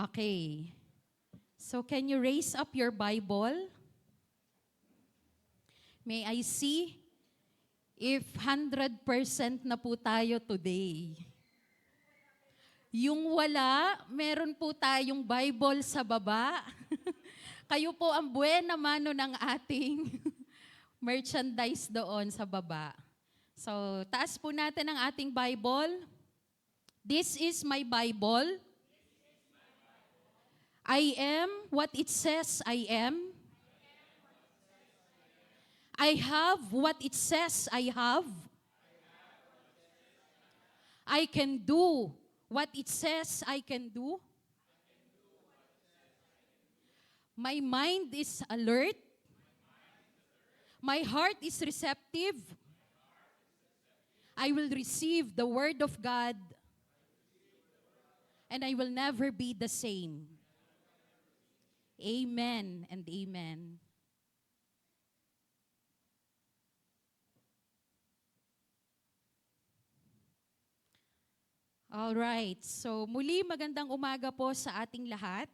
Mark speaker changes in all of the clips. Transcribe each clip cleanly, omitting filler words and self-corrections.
Speaker 1: Okay. So can you raise up your Bible? May I see if 100% na po tayo today? Yung wala, meron po tayong Bible sa baba. Kayo po ang buena mano ng ating merchandise doon sa baba. So, taas po natin ang ating Bible. This is my Bible. I am what it says I am. I have what it says I have. I can do what it says I can do. My mind is alert. My heart is receptive. I will receive the word of God, and I will never be the same. Amen and amen. All right. So muli magandang umaga po sa ating lahat.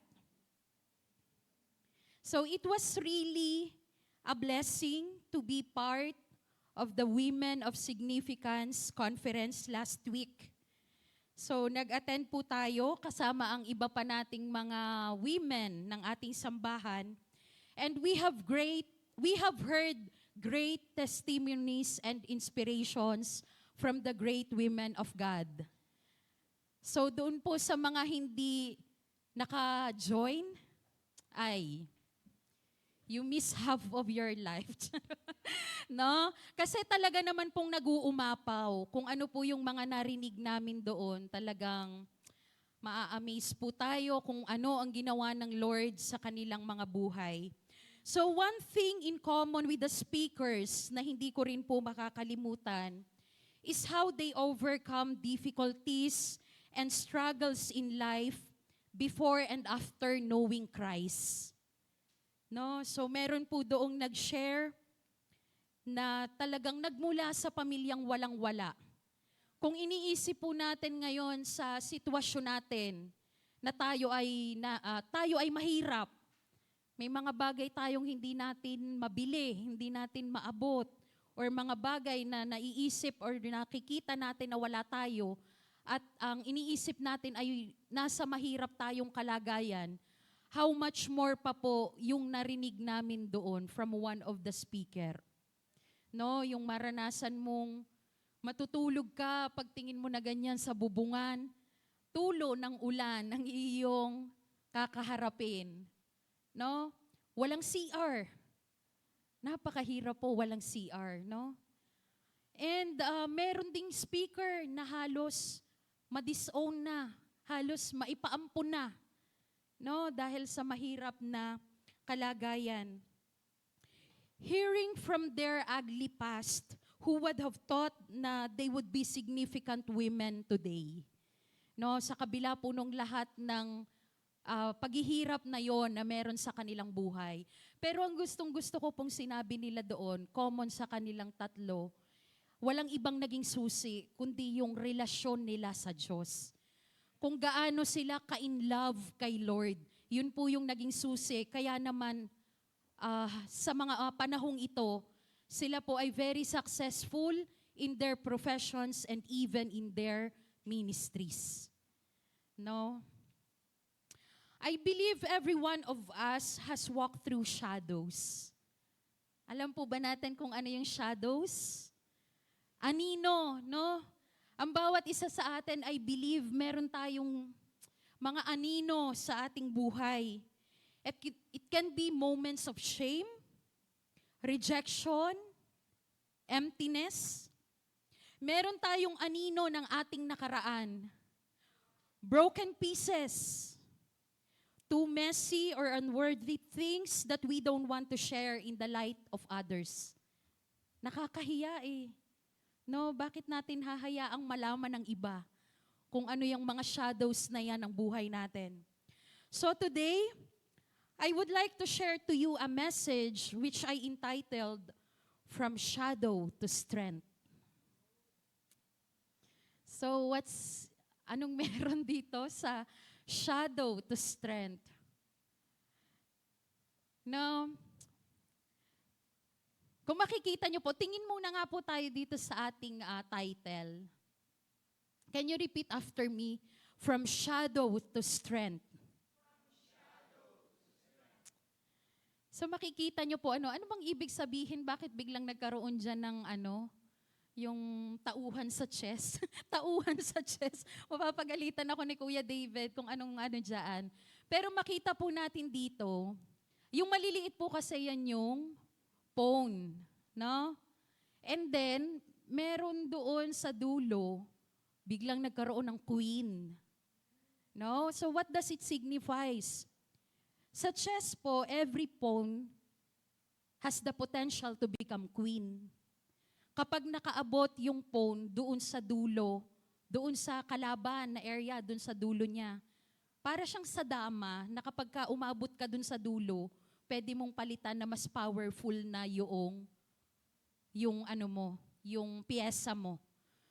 Speaker 1: So it was really a blessing to be part of the Women of Significance Conference last week. So nag-attend po tayo kasama ang iba pa nating mga women ng ating sambahan, and we have heard great testimonies and inspirations from the great women of God. So doon po sa mga hindi naka-join, ay, you miss half of your life. No? Kasi talaga naman pong nag-uumapaw. Kung ano po yung mga narinig namin doon, talagang maa-amaze po tayo kung ano ang ginawa ng Lord sa kanilang mga buhay. So one thing in common with the speakers na hindi ko rin po makakalimutan is how they overcome difficulties and struggles in life before and after knowing Christ. No? So meron po doong nag-share na talagang nagmula sa pamilyang walang-wala. Kung iniisip po natin ngayon sa sitwasyon natin na tayo ay mahirap, may mga bagay tayong hindi natin mabili, hindi natin maabot, or mga bagay na naiisip or nakikita natin na wala tayo, at ang iniisip natin ay nasa mahirap tayong kalagayan, how much more pa po yung narinig namin doon from one of the speaker. No, yung maranasan mong matutulog ka, pagtingin mo na ganyan sa bubungan, tulo ng ulan ang iyong kakaharapin. No? Walang CR. Napakahirap po walang CR, no? And meron ding speaker na halos ma-disown na, halos maipaampun na, no? Dahil sa mahirap na kalagayan. Hearing from their ugly past, who would have thought na they would be significant women today? No, sa kabila po nung lahat ng paghihirap na yon na meron sa kanilang buhay. Pero ang gustong-gusto ko pong sinabi nila doon, common sa kanilang tatlo, walang ibang naging susi, kundi yung relasyon nila sa Diyos. Kung gaano sila ka-in love kay Lord, yun po yung naging susi. Kaya naman, sa mga panahong ito, sila po ay very successful in their professions and even in their ministries. No? I believe every one of us has walked through shadows. Alam po ba natin kung ano yung shadows? Anino, no? Ang bawat isa sa atin, I believe, meron tayong mga anino sa ating buhay. It can be moments of shame, rejection, emptiness. Meron tayong anino ng ating nakaraan. Broken pieces. Too messy or unworthy things that we don't want to share in the light of others. Nakakahiya eh. No, bakit natin hahayaang malaman ng iba kung ano yung mga shadows na yan ng buhay natin? So today, I would like to share to you a message which I entitled, From Shadow to Strength. So anong meron dito sa shadow to strength. No? Kung makikita nyo po, tingin muna nga po tayo dito sa ating title. Can you repeat after me? From shadow to strength. So makikita nyo po, ano bang ibig sabihin? Bakit biglang nagkaroon dyan ng yung tauhan sa chest? Tauhan sa chest. Mapapagalitan ako ni Kuya David kung anong dyan. Pero makita po natin dito, yung maliliit po kasi yan yung phone, no? And then, meron doon sa dulo, biglang nagkaroon ng queen. No? So what does it signifies? Sa chess po, every pawn has the potential to become queen. Kapag nakaabot yung pawn doon sa dulo, doon sa kalaban na area, doon sa dulo niya, para siyang sa dama na kapag umabot ka doon sa dulo, pwede mong palitan na mas powerful na yung piyesa mo.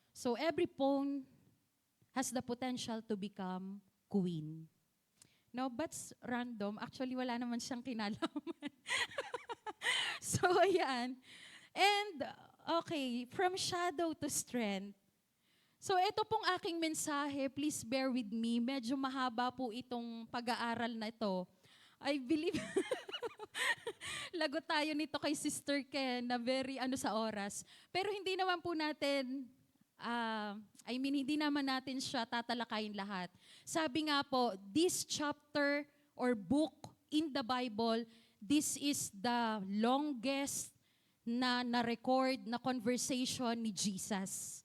Speaker 1: So every pawn has the potential to become queen. No, but's random. Actually, wala naman siyang kinalaman. So, ayan. And, okay, from shadow to strength. So, ito pong aking mensahe. Please bear with me. Medyo mahaba po itong pag-aaral na ito. I believe, lagot tayo nito kay Sister Ken na very sa oras. Pero hindi naman po natin, hindi naman natin siya tatalakayin lahat. Sabi nga po, this chapter or book in the Bible, this is the longest na record na conversation ni Jesus.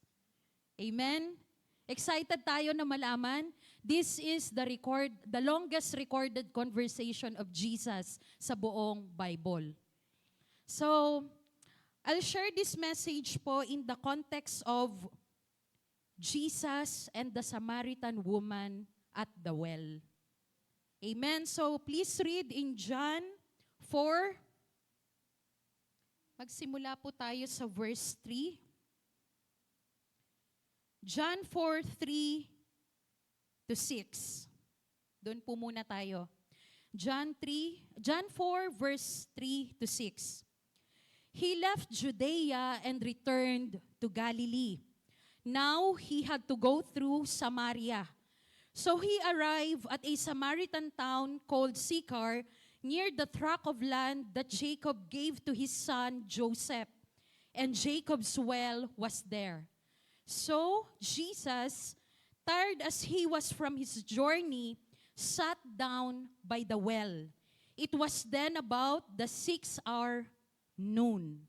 Speaker 1: Amen? Excited tayo na malaman? This is the longest recorded conversation of Jesus sa buong Bible. So, I'll share this message po in the context of Jesus and the Samaritan woman at the well. Amen? So, please read in John 4. Magsimula po tayo sa verse 3. John 4:3 to 6. Doon po muna tayo. John 4 verse 3 to 6. He left Judea and returned to Galilee. Now he had to go through Samaria. So he arrived at a Samaritan town called Sychar, near the tract of land that Jacob gave to his son Joseph. And Jacob's well was there. So Jesus, tired as he was from his journey, sat down by the well. It was then about the 6th hour noon.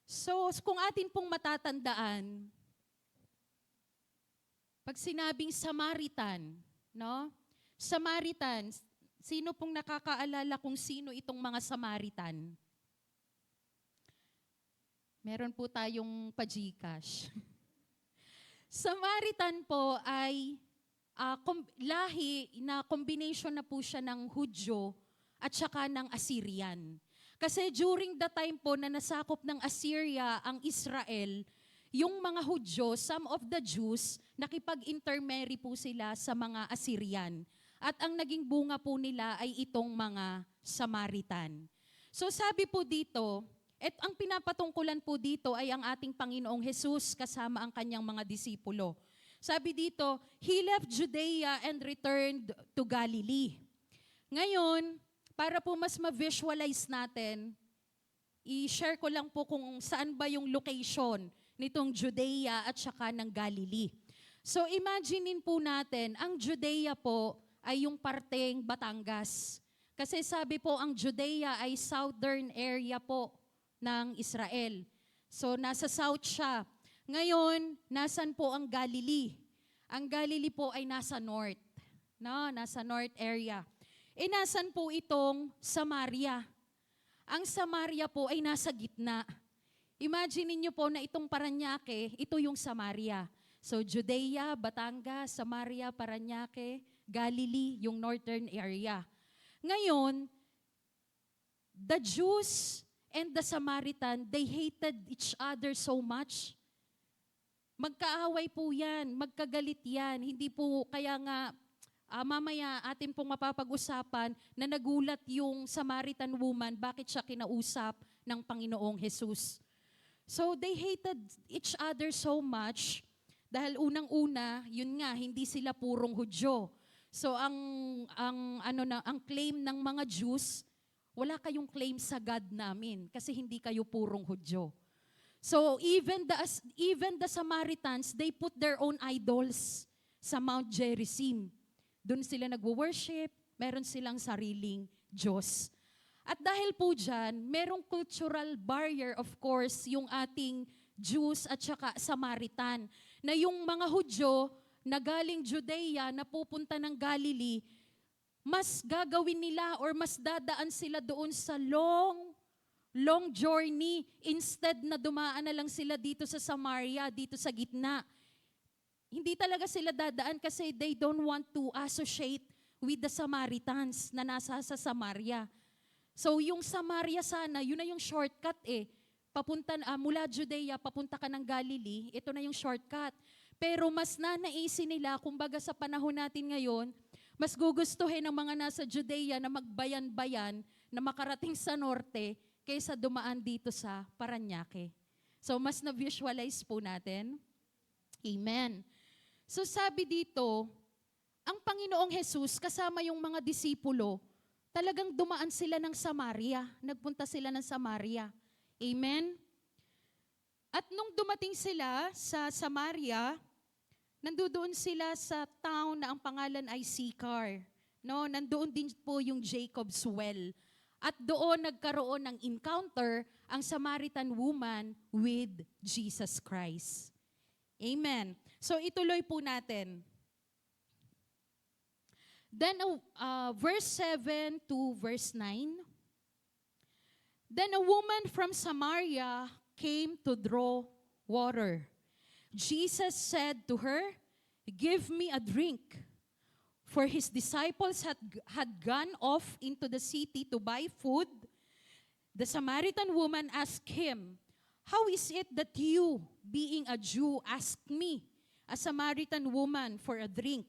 Speaker 1: So, kung atin pong matatandaan, pag sinabing Samaritan, no? Samaritan, sino pong nakakaalala kung sino itong mga Samaritan? Meron po tayong pa-Gcash. Samaritan po ay lahi na combination na po siya ng Hudyo at saka ng Assyrian. Kasi during the time po na nasakop ng Assyria ang Israel, yung mga Hudyo, some of the Jews, nakipag-intermarry po sila sa mga Assyrian. At ang naging bunga po nila ay itong mga Samaritan. So sabi po dito, ang pinapatungkulan po dito ay ang ating Panginoong Jesus kasama ang kanyang mga disipulo. Sabi dito, he left Judea and returned to Galilee. Ngayon, para po mas ma-visualize natin, i-share ko lang po kung saan ba yung location nitong Judea at saka ng Galilee. So imaginein po natin, ang Judea po ay yung parteng Batangas. Kasi sabi po, ang Judea ay southern area po ng Israel. So, nasa south siya. Ngayon, nasan po ang Galilee? Ang Galilee po ay nasa north. No? Nasa north area. Nasan po itong Samaria? Ang Samaria po ay nasa gitna. Imagine niyo po na itong Paranaque, ito yung Samaria. So, Judea, Batangas, Samaria, Paranaque, Galilee, yung northern area. Ngayon, the Jews and the Samaritan, they hated each other so much. Magkaaway po yan, magkagalit yan. Hindi po, kaya nga, mamaya atin pong mapapag-usapan na nagulat yung Samaritan woman, bakit siya kinausap ng Panginoong Jesus. So they hated each other so much dahil unang-una, yun nga, hindi sila purong Hudyo. So ang claim ng mga Jews, wala kayong claim sa God namin kasi hindi kayo purong Hudyo. So even the Samaritans, they put their own idols sa Mount Gerizim. Doon sila nagwo-worship, meron silang sariling Diyos. At dahil po dyan, merong cultural barrier, of course, yung ating Jews at saka Samaritan, na yung mga Hudyo na galing Judea na pupunta ng Galilee, mas gagawin nila or mas dadaan sila doon sa long journey instead na dumaan na lang sila dito sa Samaria, dito sa gitna. Hindi talaga sila dadaan kasi they don't want to associate with the Samaritans na nasa sa Samaria. So yung Samaria sana, yun na yung shortcut mula Judea, papunta ka ng Galilee, ito na yung shortcut. Pero mas nanaisin nila, kumbaga sa panahon natin ngayon, mas gugustuhin ng mga nasa Judea na magbayan-bayan, na makarating sa norte, kaysa dumaan dito sa Parañaque. So mas na-visualize po natin. Amen. So sabi dito, ang Panginoong Jesus kasama yung mga disipulo, talagang dumaan sila ng Samaria. Nagpunta sila ng Samaria. Amen? At nung dumating sila sa Samaria, nandoon sila sa town na ang pangalan ay Sychar. No, nandoon din po yung Jacob's Well. At doon nagkaroon ng encounter ang Samaritan woman with Jesus Christ. Amen. So ituloy po natin. Then verse 7 to verse 9. Then a woman from Samaria came to draw water. Jesus said to her, "Give me a drink." For his disciples had gone off into the city to buy food. The Samaritan woman asked him, "How is it that you, being a Jew, ask me, a Samaritan woman, for a drink?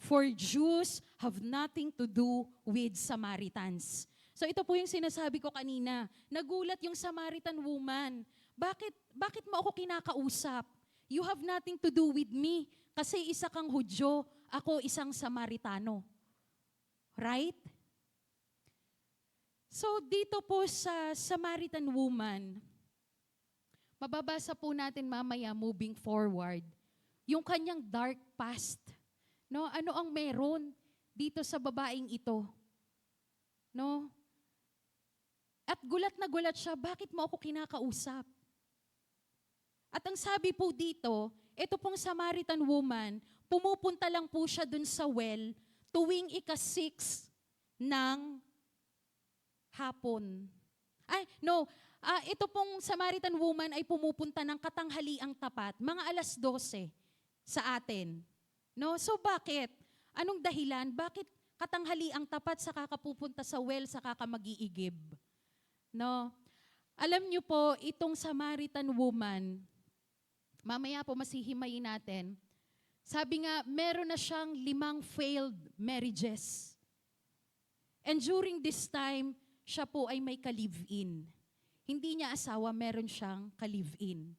Speaker 1: For Jews have nothing to do with Samaritans." So ito po yung sinasabi ko kanina. Nagulat yung Samaritan woman. Bakit mo ako kinakausap? You have nothing to do with me. Kasi isa kang Hudyo, ako isang Samaritano. Right? So dito po sa Samaritan woman, mababasa po natin mamaya moving forward, yung kanyang dark past. No, ano ang meron dito sa babaeng ito? No? At gulat na gulat siya, bakit mo ako kinakausap? At ang sabi po dito, ito pong Samaritan woman, pumupunta lang po siya dun sa well tuwing ika-6 ng hapon. Ito pong Samaritan woman ay pumupunta ng katanghaliang tapat, mga 12:00 sa atin. No? So bakit? Anong dahilan? Bakit katanghaliang tapat sa kakapupunta sa well, sa kakamag-iigib? No? Alam niyo po, itong Samaritan woman, mamaya po masihimayin natin, sabi nga, meron na siyang 5 failed marriages. And during this time, siya po ay may ka-live-in. Hindi niya asawa, meron siyang ka-live-in.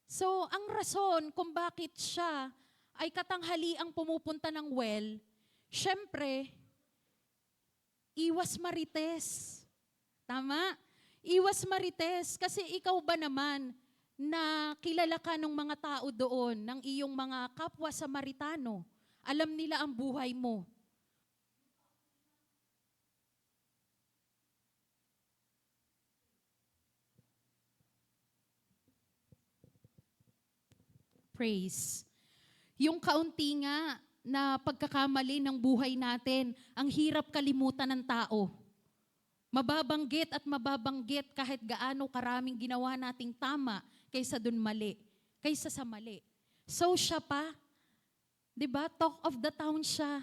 Speaker 1: So, ang rason kung bakit siya ay katanghaliang pumupunta ng well, syempre, iwas marites. Tama? Iwas marites. Kasi ikaw ba naman na kilala ka ng mga tao doon, ng iyong mga kapwa Samaritano, alam nila ang buhay mo. Praise. Yung kaunti nga na pagkakamali ng buhay natin, ang hirap kalimutan ng tao. Mababanggit at mababanggit kahit gaano karaming ginawa nating tama kaysa dun mali, kaysa sa mali. So siya pa, 'di ba? Talk of the town siya,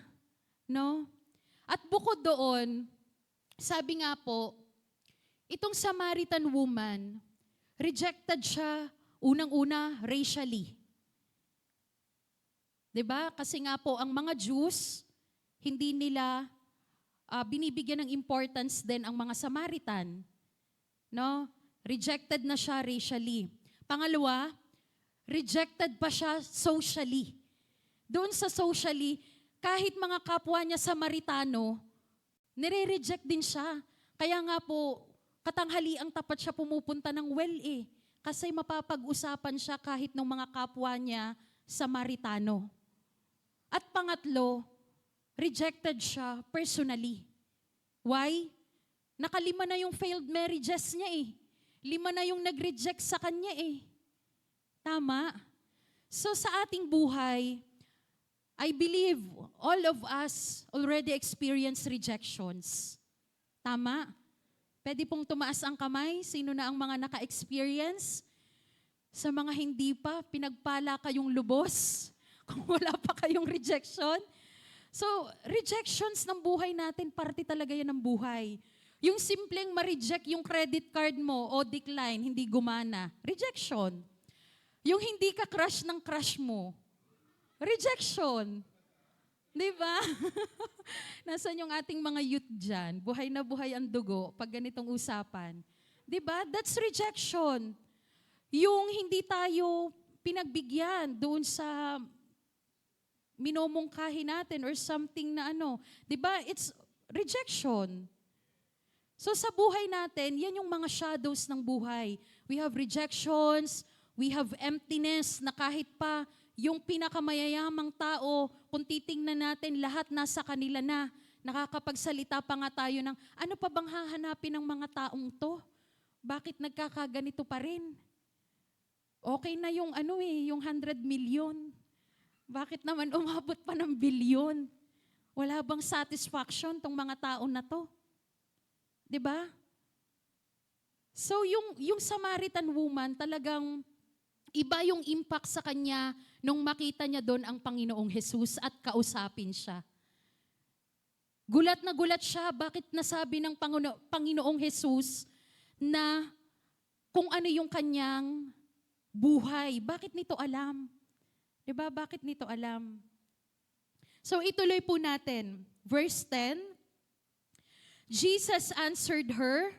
Speaker 1: no? At bukod doon, sabi nga po, itong Samaritan woman, rejected siya unang-una racially. 'Di ba? Kasi nga po, ang mga Jews, hindi nila binibigyan ng importance din ang mga Samaritan. No? Rejected na siya racially. Pangalawa, rejected pa siya socially. Doon sa socially, kahit mga kapwa niya Samaritano, nire-reject din siya. Kaya nga po, katanghaliang tapat siya pumupunta ng well eh. Kasi mapapag-usapan siya kahit ng mga kapwa niya Samaritano. At pangatlo, rejected siya personally. Why? Nakalima na yung failed marriages niya eh. 5 na yung nag-reject sa kanya eh. Tama? So sa ating buhay, I believe all of us already experience rejections. Tama? Pwede pong tumaas ang kamay. Sino na ang mga naka-experience? Sa mga hindi pa, pinagpala kayong lubos. Kung wala pa kayong rejection. So, rejections ng buhay natin, parte talaga yan ng buhay. Yung simpleng ma-reject yung credit card mo o decline, hindi gumana. Rejection. Yung hindi ka crush ng crush mo. Rejection. Di ba? Nasaan yung ating mga youth dyan? Buhay na buhay ang dugo pag ganitong usapan. Di ba? That's rejection. Yung hindi tayo pinagbigyan doon sa minomongkahi natin or something na ano. Di ba? It's rejection. So sa buhay natin, yan yung mga shadows ng buhay. We have rejections, we have emptiness na kahit pa yung pinakamayayamang tao, kung titingnan natin, lahat nasa kanila na. Nakakapagsalita pa nga tayo ng, ano pa bang hahanapin ng mga taong to? Bakit nagkakaganito pa rin? Okay na yung yung 100 million. Bakit naman umabot pa ng bilyon? Wala bang satisfaction tong mga tao na to? 'Di ba? So yung Samaritan woman talagang iba yung impact sa kanya nung makita niya doon ang Panginoong Hesus at kausapin siya. Gulat na gulat siya, bakit nasabi ng Panginoong Hesus na kung ano yung kanyang buhay. Bakit nito alam? 'Di ba? Bakit nito alam? So ituloy po natin. Verse 10. Jesus answered her,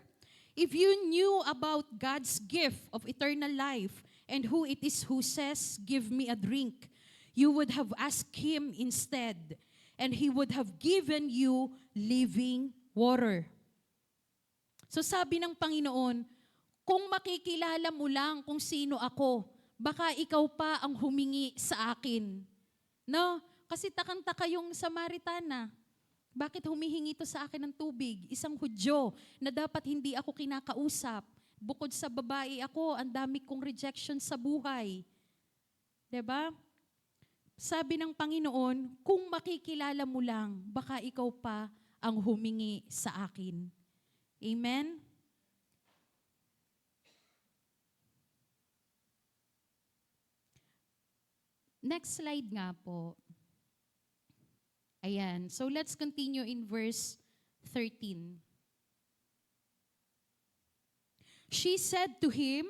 Speaker 1: "If you knew about God's gift of eternal life and who it is who says, 'Give me a drink,' you would have asked him instead, and he would have given you living water." So sabi ng Panginoon, kung makikilala mo lang kung sino ako, baka ikaw pa ang humingi sa akin. No? Kasi takang-taka yung Samaritana. Bakit humihingi ito sa akin ng tubig? Isang Hudyo na dapat hindi ako kinakausap. Bukod sa babae ako, ang dami kong rejection sa buhay. 'Di ba? Sabi ng Panginoon, kung makikilala mo lang, baka ikaw pa ang humingi sa akin. Amen? Next slide nga po. Ayan. So let's continue in verse 13. She said to him,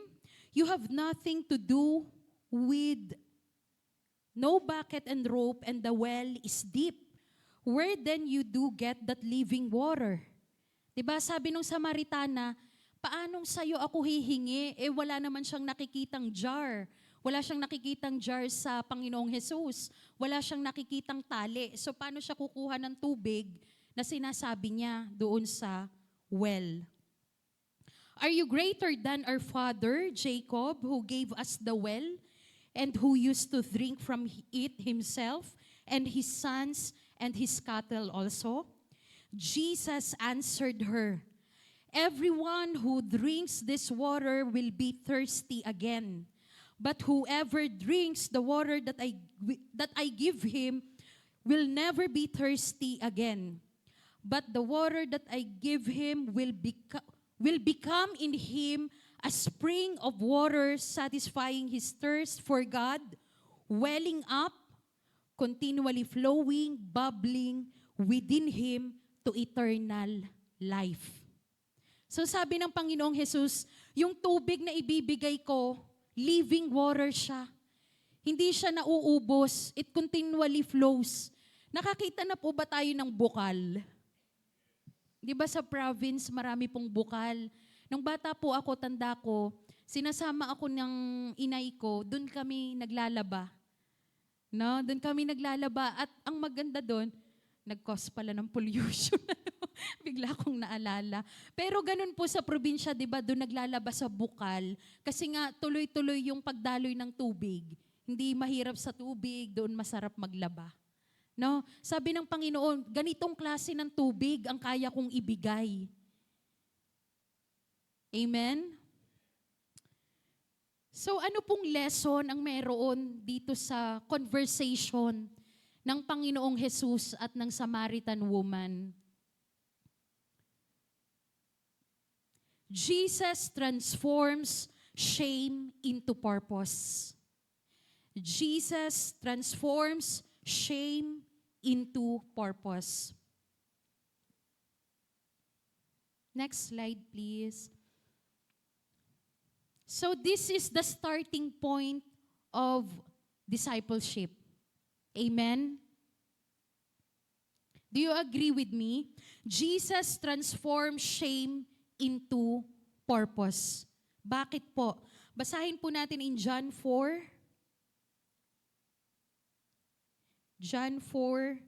Speaker 1: "You have nothing to do with no bucket and rope, and the well is deep. Where then you do get that living water?" Diba sabi nung Samaritana, paanong sa'yo ako hihingi? Wala naman siyang nakikitang jar. Wala siyang nakikitang jar sa Panginoong Hesus. Wala siyang nakikitang tali. So paano siya kukuha ng tubig na sinasabi niya doon sa well? "Are you greater than our father, Jacob, who gave us the well, and who used to drink from it himself, and his sons, and his cattle also?" Jesus answered her, "Everyone who drinks this water will be thirsty again. But whoever drinks the water that I give him will never be thirsty again. But the water that I give him will become in him a spring of water, satisfying his thirst for God, welling up, continually flowing, bubbling within him to eternal life." So sabi ng Panginoong Hesus, yung tubig na ibibigay ko, living water siya. Hindi siya nauubos. It continually flows. Nakakita na po ba tayo ng bukal? Di ba sa province, marami pong bukal. Nung bata po ako, tanda ko, sinasama ako ng inay ko, doon kami naglalaba. No? Doon kami naglalaba. At ang maganda doon, nag-cause pala ng pollution. Bigla kong naalala. Pero ganun po sa probinsya, di ba, doon naglalaba sa bukal. Kasi nga, tuloy-tuloy yung pagdaloy ng tubig. Hindi mahirap sa tubig, doon masarap maglaba. No? Sabi ng Panginoon, ganitong klase ng tubig ang kaya kong ibigay. Amen? So ano pong lesson ang meron dito sa conversation ng Panginoong Jesus at ng Samaritan woman? Jesus transforms shame into purpose. Jesus transforms shame into purpose. Next slide, please. So this is the starting point of discipleship. Amen? Do you agree with me? Jesus transformed shame into purpose. Bakit po? Basahin po natin in John 4. John 4,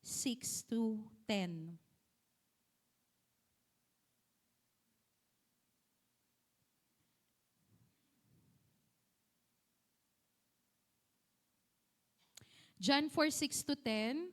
Speaker 1: 6 to 10. John 4, 6 to 10.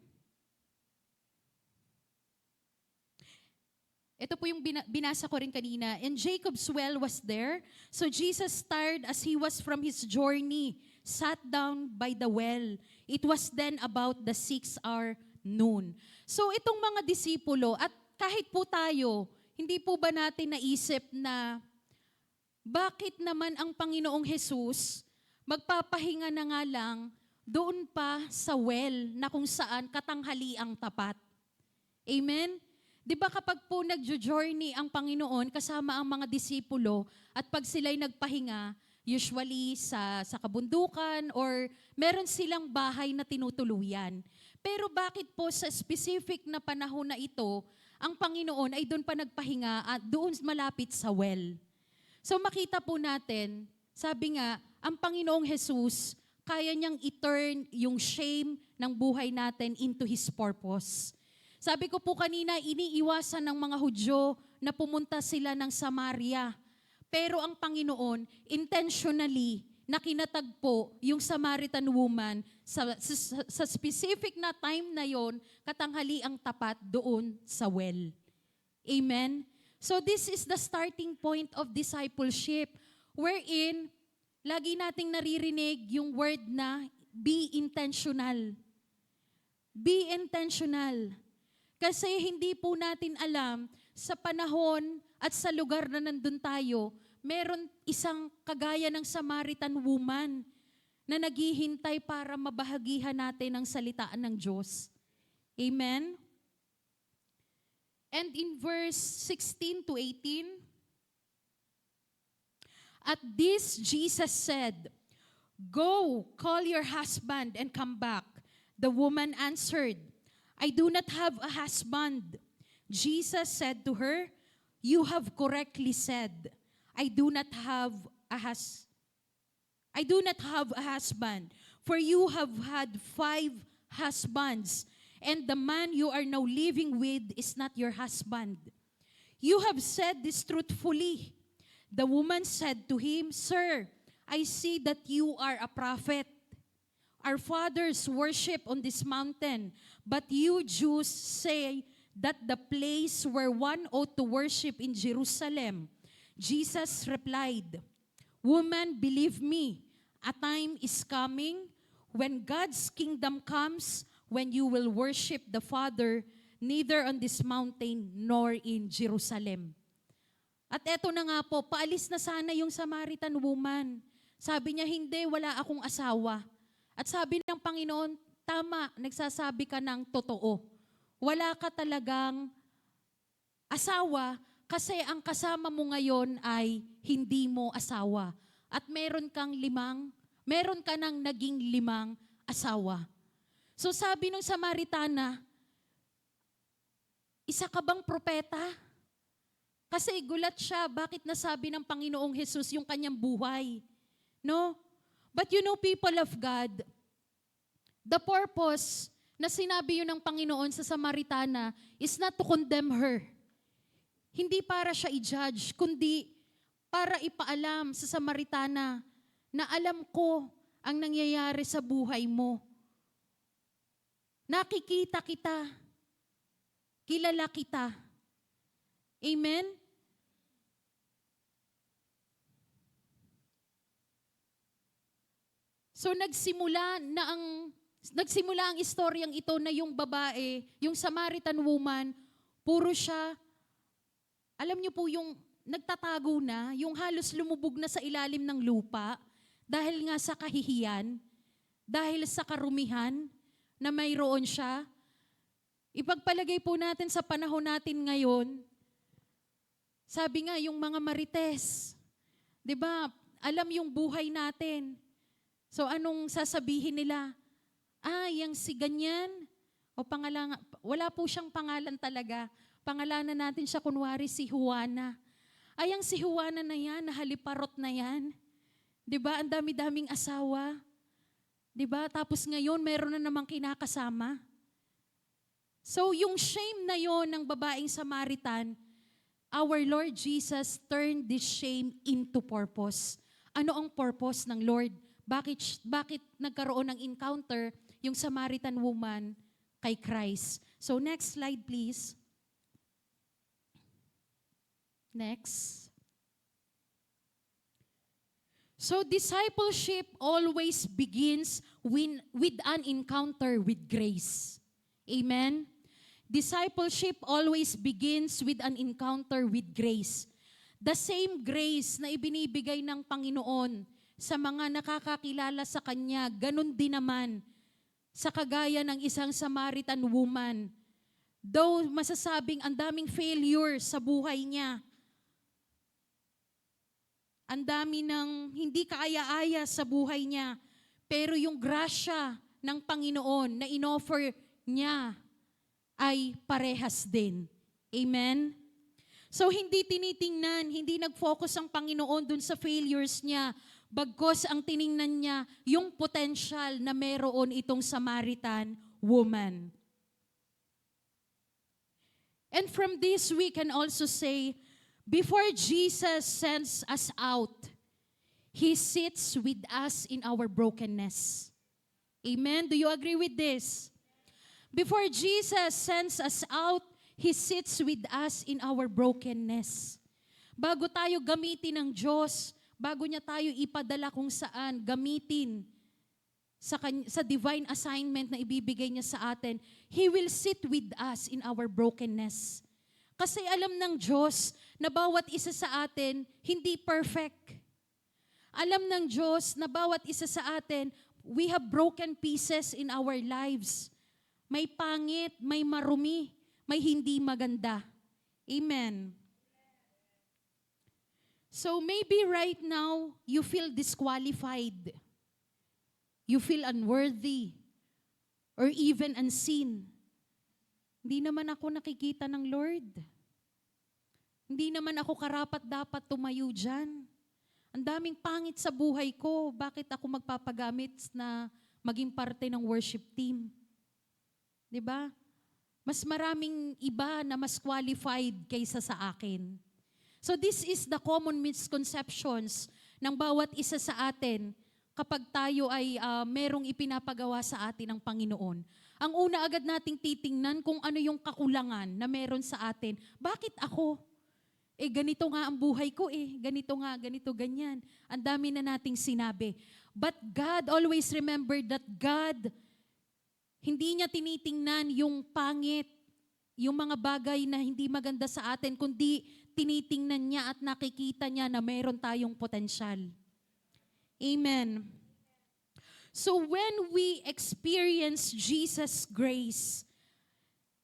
Speaker 1: Ito po yung binasa ko rin kanina. And Jacob's well was there. So Jesus, tired as he was from his journey, sat down by the well. It was then about the 6th hour noon. So itong mga disipulo, at kahit po tayo, hindi po ba natin naisip na bakit naman ang Panginoong Jesus magpapahinga na nga lang doon pa sa well na kung saan katanghaliang tapat? Amen? Di ba kapag po nag-journey ang Panginoon kasama ang mga disipulo at pag sila'y nagpahinga, usually sa kabundukan or meron silang bahay na tinutuluyan. Pero bakit po sa specific na panahon na ito, ang Panginoon ay doon pa nagpahinga at doon malapit sa well? So makita po natin, sabi nga, ang Panginoong Jesus, kaya niyang i-turn yung shame ng buhay natin into His purpose. Sabi ko po kanina, iniiwasan ng mga Hudyo na pumunta sila ng Samaria. Pero ang Panginoon, intentionally, na kinatagpo yung Samaritan woman sa specific na time na yon, katanghali ang tapat doon sa well. Amen? So this is the starting point of discipleship, wherein lagi nating naririnig yung word na be intentional. Be intentional. Kasi hindi po natin alam sa panahon at sa lugar na nandun tayo, meron isang kagaya ng Samaritan woman na naghihintay para mabahagihan natin ang salitaan ng Diyos. Amen? And in verse 16 to 18, at this Jesus said, "Go, call your husband and come back." The woman answered, "I do not have a husband." Jesus said to her, "You have correctly said, I do not have a husband, for you have had 5 husbands, and the man you are now living with is not your husband. You have said this truthfully." The woman said to him, "Sir, I see that you are a prophet. Our fathers worship on this mountain, but you Jews say that the place where one ought to worship in Jerusalem." Jesus replied, "Woman, believe me, a time is coming when God's kingdom comes, when you will worship the Father neither on this mountain nor in Jerusalem." At eto na nga po, paalis na sana yung Samaritan woman. Sabi niya, "Hindi, wala akong asawa." At sabi ng Panginoon, "Tama, nagsasabi ka ng totoo. Wala ka talagang asawa kasi ang kasama mo ngayon ay hindi mo asawa. At meron kang 5 meron ka ng naging 5 asawa. So sabi ng Samaritana, isa ka bang propeta? Kasi gulat siya, bakit nasabi ng Panginoong Jesus yung kanyang buhay? No? But you know, people of God, the purpose na sinabi yun ng Panginoon sa Samaritana is not to condemn her. Hindi para siya i-judge, kundi para ipaalam sa Samaritana na alam ko ang nangyayari sa buhay mo. Nakikita kita. Kilala kita. Amen? So nagsimula ang istoryang ito na yung babae, yung Samaritan woman, puro siya, alam niyo po yung nagtatago na, yung halos lumubog na sa ilalim ng lupa, dahil nga sa kahihiyan, dahil sa karumihan na mayroon siya. Ipagpalagay po natin sa panahon natin ngayon, sabi nga yung mga marites, 'di ba? Alam yung buhay natin. So anong sasabihin nila? Yang si ganyan, o pangalan, wala po siyang pangalan talaga. Pangalanan natin siya kunwari si Juana. Ang si Juana na yan, nahaliparot na yan. 'Di ba? Ang dami-daming asawa. 'Di ba? Tapos ngayon meron na namang kinakasama. So yung shame na yon ng babaeng Samaritan, our Lord Jesus turned this shame into purpose. Ano ang purpose ng Lord? Bakit nagkaroon ng encounter yung Samaritan woman kay Christ? So next slide please. Next. So discipleship always begins with an encounter with grace. Amen? Discipleship always begins with an encounter with grace. The same grace na ibinibigay ng Panginoon sa mga nakakakilala sa Kanya, ganun din naman sa kagaya ng isang Samaritan woman. Though masasabing ang daming failure sa buhay niya, ang dami ng hindi kaaya-aya sa buhay niya, pero yung grasya ng Panginoon na inoffer niya ay parehas din. Amen? So hindi tinitingnan, hindi nag-focus ang Panginoon dun sa failures niya, bagkos ang tiningnan niya yung potential na meron itong Samaritan woman. And from this we can also say, before Jesus sends us out, He sits with us in our brokenness. Amen? Do you agree with this? Before Jesus sends us out, He sits with us in our brokenness. Bago tayo gamitin ng Diyos, bago niya tayo ipadala kung saan, gamitin sa divine assignment na ibibigay niya sa atin, He will sit with us in our brokenness. Kasi alam ng Diyos na bawat isa sa atin hindi perfect. Alam ng Diyos na bawat isa sa atin, we have broken pieces in our lives. May pangit, may marumi, may hindi maganda. Amen. So maybe right now, you feel disqualified. You feel unworthy or even unseen. Hindi naman ako nakikita ng Lord. Hindi naman ako karapat-dapat tumayo dyan. Ang daming pangit sa buhay ko. Bakit ako magpapagamit na maging parte ng worship team? 'Di ba? Mas maraming iba na mas qualified kaysa sa akin. So this is the common misconceptions ng bawat isa sa atin kapag tayo ay merong ipinapagawa sa atin ng Panginoon. Ang una agad nating titingnan kung ano yung kakulangan na meron sa atin. Bakit ako? Ganito nga ang buhay ko Ganito nga, ganito, ganyan. Ang dami na nating sinabi. But God always remember that God, hindi niya tinitingnan yung pangit, yung mga bagay na hindi maganda sa atin, kundi tinitingnan niya at nakikita niya na meron tayong potensyal. Amen. So when we experience Jesus' grace,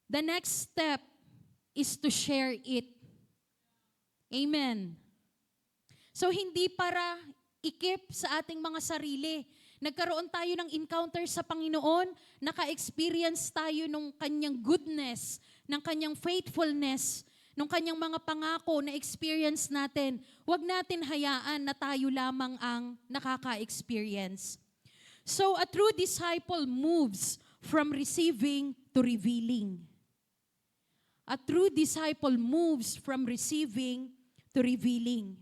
Speaker 1: the next step is to share it. Amen. So hindi para ikip sa ating mga sarili. Nagkaroon tayo ng encounter sa Panginoon, naka-experience tayo ng kanyang goodness, ng kanyang faithfulness, ng kanyang mga pangako na experience natin. Huwag natin hayaan na tayo lamang ang nakaka-experience. So a true disciple moves from receiving to revealing. A true disciple moves from receiving to revealing.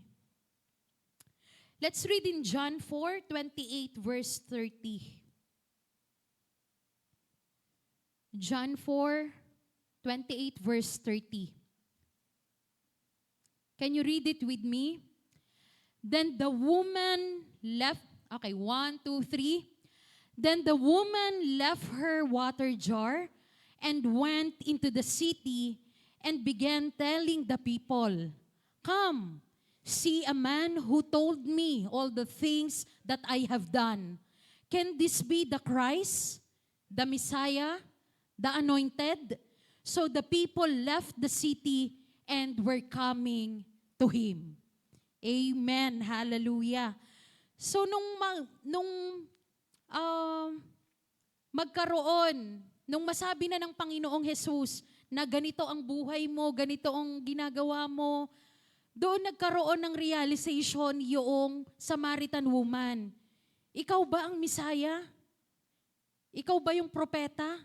Speaker 1: Let's read in John 4:28 verse 30. John 4:28 verse 30. Can you read it with me? Then the woman left, okay, 1, 2, 3. Then the woman left her water jar and went into the city and began telling the people, "Come, see a man who told me all the things that I have done. Can this be the Christ, the Messiah, the Anointed?" So the people left the city and were coming to him. Amen. Hallelujah. So nung masabi na ng Panginoong Jesus na ganito ang buhay mo, ganito ang ginagawa mo, doon nagkaroon ng realization yung Samaritan woman. Ikaw ba ang Misaya? Ikaw ba yung propeta?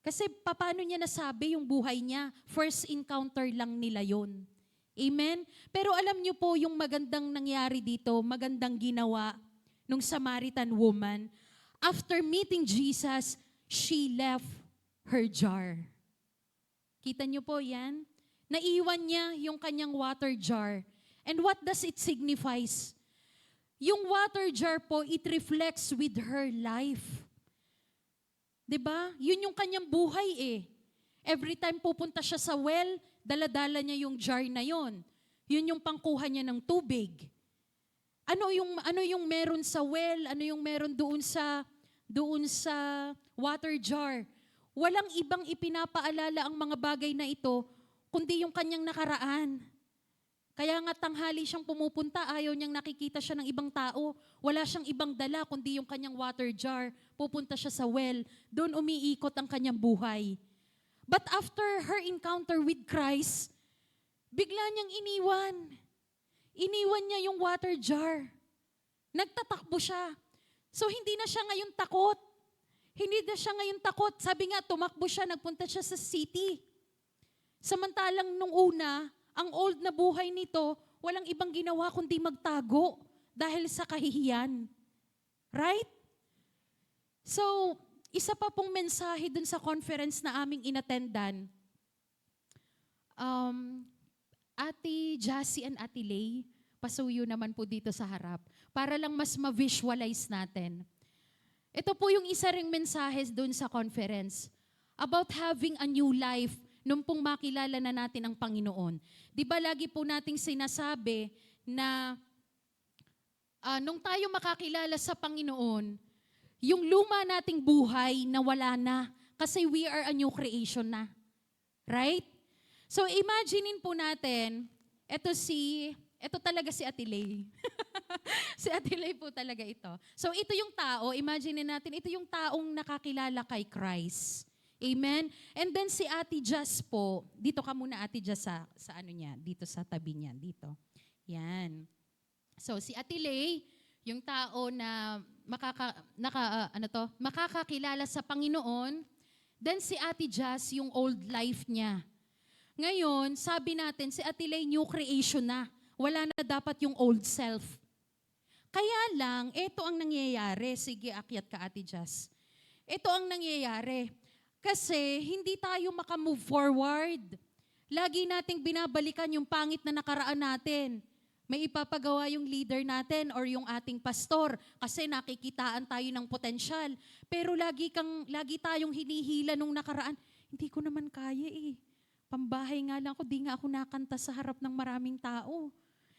Speaker 1: Kasi paano niya nasabi yung buhay niya? First encounter lang nila yon. Amen? Pero alam niyo po yung magandang nangyari dito, magandang ginawa nung Samaritan woman. After meeting Jesus, she left her jar. Kita niyo po yan? Naiwan niya yung kanyang water jar. And what does it signifies? Yung water jar po, it reflects with her life. 'Di ba? Yun yung kanyang buhay eh. Every time pupunta siya sa well, dala-dala niya yung jar na yon. Yun yung pangkuha niya ng tubig. Ano yung meron sa well? Ano yung meron doon sa water jar? Walang ibang ipinapaalala ang mga bagay na ito, kundi yung kanyang nakaraan. Kaya nga tanghali siyang pumupunta, ayaw niyang nakikita siya ng ibang tao. Wala siyang ibang dala, kundi yung kanyang water jar. Pupunta siya sa well. Doon umiikot ang kanyang buhay. But after her encounter with Christ, bigla niyang iniwan. Iniwan niya yung water jar. Nagtatakbo siya. So hindi na siya ngayon takot. Hindi na siya ngayon takot. Sabi nga, tumakbo siya, nagpunta siya sa city. Samantalang nung una, ang old na buhay nito, walang ibang ginawa kundi magtago dahil sa kahihiyan. Right? So, isa pa pong mensahe dun sa conference na aming inattendan, Ate Jassy and Ate Lay, pasuyo naman po dito sa harap, para lang mas ma-visualize natin. Ito po yung isa ring mensahe dun sa conference, about having a new life nung pong makilala na natin ang Panginoon. Di ba lagi po nating sinasabi na nung tayo makakilala sa Panginoon, yung luma nating buhay nawala na kasi we are a new creation na. Right? So imaginein po natin, ito talaga si Ate Lay. Si Ate Lay po talaga ito. So ito yung tao, imaginein natin, ito yung taong nakakilala kay Christ. Amen? And then si Ate Jazz po, dito ka muna Ate Jazz sa ano niya, dito sa tabi niya, dito. Yan. So si Ate Lay, yung tao na makakakilala sa Panginoon, then si Ate Jazz, yung old life niya. Ngayon, sabi natin, si Ate Lay new creation na. Wala na dapat yung old self. Kaya lang, ito ang nangyayari. Sige, akyat ka Ate Jazz. Ito ang nangyayari. Kasi hindi tayo makamove forward. Lagi nating binabalikan yung pangit na nakaraan natin. May ipapagawa yung leader natin or yung ating pastor kasi nakikitaan tayo ng potensyal. Pero lagi tayong hinihila nung nakaraan. Hindi ko naman kaya eh. Pambahay nga lang ako, di nga ako nakanta sa harap ng maraming tao.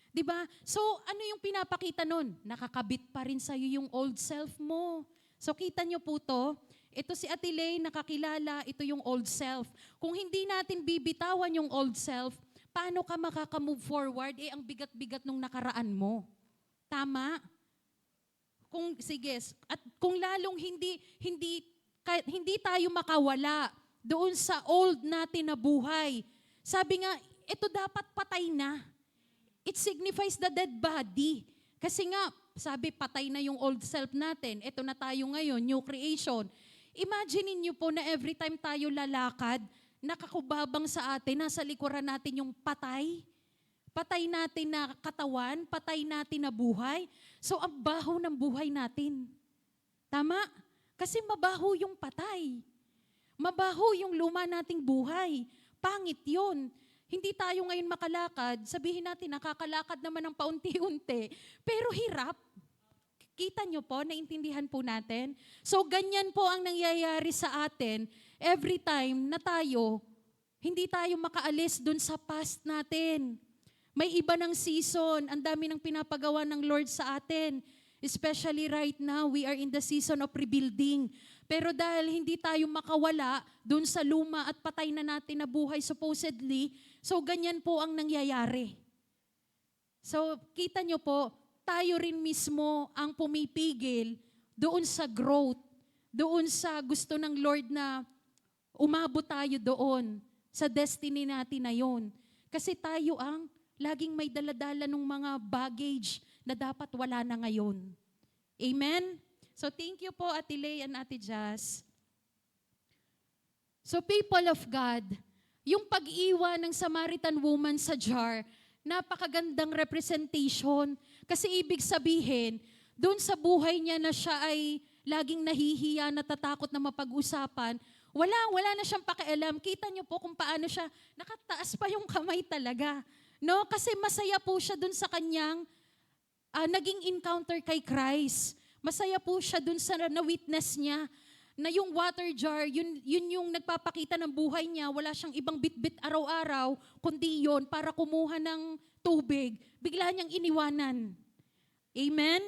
Speaker 1: 'Di ba? So ano yung pinapakita nun? Nakakabit pa rin sa'yo yung old self mo. So kita nyo po to, ito si Ate Lay, nakakilala, ito yung old self. Kung hindi natin bibitawan yung old self, paano ka makaka-move forward? Ang bigat-bigat nung nakaraan mo. Tama? At kung lalong hindi tayo makawala doon sa old natin na buhay. Sabi nga, ito dapat patay na. It signifies the dead body. Kasi nga, sabi patay na yung old self natin. Ito na tayo ngayon, new creation. Imagine niyo po na every time tayo lalakad, nakakubabang sa atin, nasa likuran natin yung patay. Patay natin na katawan, patay natin na buhay. So, ang baho ng buhay natin. Tama? Kasi mabaho yung patay. Mabaho yung luma nating buhay. Pangit yun. Hindi tayo ngayon makalakad, sabihin natin nakakalakad naman ng paunti-unti, pero hirap. Kita nyo po, naintindihan po natin? So, ganyan po ang nangyayari sa atin every time na hindi tayo makaalis dun sa past natin. May iba ng season, ang dami ng pinapagawa ng Lord sa atin. Especially right now, we are in the season of rebuilding. Pero dahil hindi tayo makawala dun sa luma at patay na natin na buhay supposedly, so ganyan po ang nangyayari. So kita nyo po, tayo rin mismo ang pumipigil doon sa growth, doon sa gusto ng Lord na umabot tayo doon sa destiny natin na yon. Kasi tayo ang laging may daladala ng mga baggage na dapat wala na ngayon. Amen? So thank you po, Ate Lay and Ate Jazz. So people of God, yung pag-iwan ng Samaritan woman sa jar, napakagandang representation. Kasi ibig sabihin, doon sa buhay niya na siya ay laging nahihiya, natatakot na mapag-usapan, wala na siyang pakialam. Kita niyo po kung paano siya, nakataas pa yung kamay talaga. No? Kasi masaya po siya doon sa kanyang naging encounter kay Christ. Masaya po siya dun sa na-witness niya na yung water jar, yun yung nagpapakita ng buhay niya. Wala siyang ibang bit-bit araw-araw, kundi yun para kumuha ng tubig. Bigla niyang iniwanan. Amen?